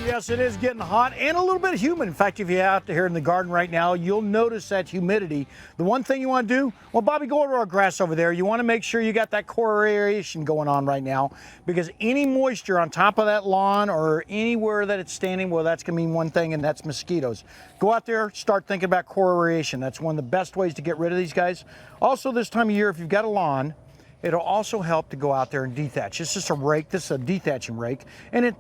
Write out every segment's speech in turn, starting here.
Yes, it is getting hot and a little bit humid. In fact, if you're out here in the garden right now, you'll notice that humidity. The one thing you want to do, well, Bobby, go over our grass over there. You want to make sure you got that core aeration going on right now, because any moisture on top of that lawn or anywhere that it's standing, well, that's going to mean one thing, and that's mosquitoes. Go out there, start thinking about core aeration. That's one of the best ways to get rid of these guys. Also, this time of year, if you've got a lawn, it'll also help to go out there and dethatch. It's just a rake, this is a dethatching rake, and it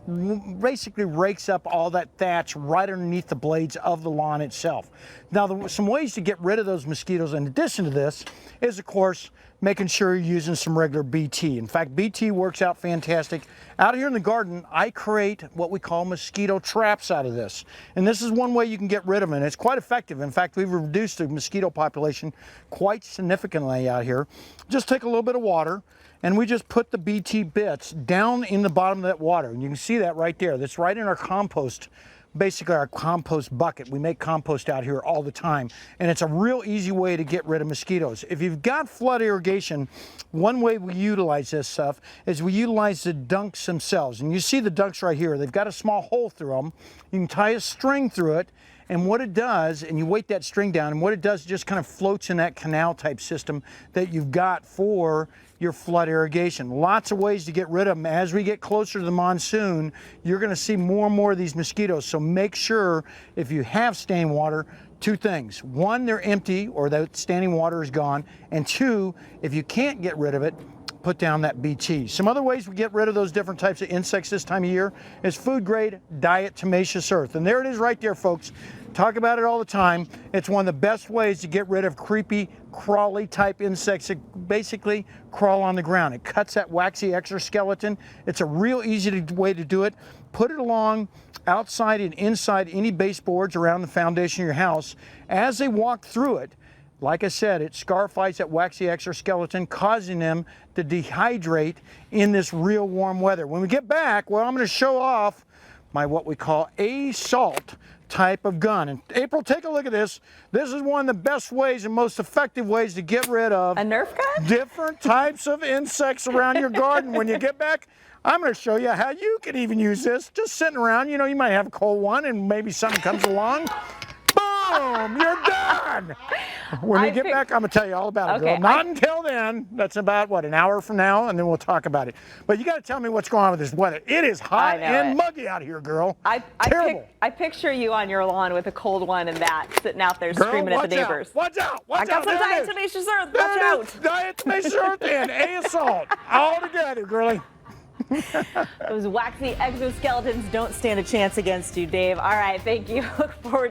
basically rakes up all that thatch right underneath the blades of the lawn itself. Now, some ways to get rid of those mosquitoes in addition to this is, of course, making sure you're using some regular BT. In fact, BT works out fantastic. Out here in the garden, I create what we call mosquito traps out of this. And this is one way you can get rid of them, and it's quite effective. In fact, we've reduced the mosquito population quite significantly out here. Just take a little bit of water, and we just put the BT bits down in the bottom of that water. And you can see that right there. That's right in our compost, basically our compost bucket. We make compost out here all the time, and it's a real easy way to get rid of mosquitoes. If you've got flood irrigation, one way we utilize this stuff is we utilize the dunks themselves. And you see the dunks right here. They've got a small hole through them. You can tie a string through it, and what it does, and you weight that string down, and what it does, it just kind of floats in that canal type system that you've got for your flood irrigation. Lots of ways to get rid of them. As we get closer to the monsoon, you're going to see more and more of these mosquitoes. So make sure, if you have standing water, two things. One, they're empty or that standing water is gone. And two, if you can't get rid of it, put down that BT. Some other ways we get rid of those different types of insects this time of year is food grade diatomaceous earth. And there it is right there, folks. Talk about it all the time. It's one of the best ways to get rid of creepy, crawly type insects that basically crawl on the ground. It cuts that waxy exoskeleton. It's a real easy way to do it. Put it along outside and inside any baseboards around the foundation of your house. As they walk through it, like I said, it scarifies that waxy exoskeleton, causing them to dehydrate in this real warm weather. When we get back, well, I'm going to show off my what we call assault type of gun. And April, take a look at this. This is one of the best ways and most effective ways to get rid of a Nerf gun? Different types of insects around your garden. When you get back, I'm going to show you how you can even use this. Just sitting around, you know, you might have a cold one and maybe something comes along. Boom, you're done. When we get back, I'm going to tell you all about it, girl. Not until then. That's about, what, an hour from now, and then we'll talk about it. But you got to tell me what's going on with this weather. It is hot and muggy out here, girl. Terrible. I picture you on your lawn with a cold one and that, sitting out there screaming at the neighbors. Watch out. Watch out. I got some diatomaceous earth. Watch out. Diatomaceous earth and assault. All together, girlie. Those waxy exoskeletons don't stand a chance against you, Dave. All right, thank you. Look forward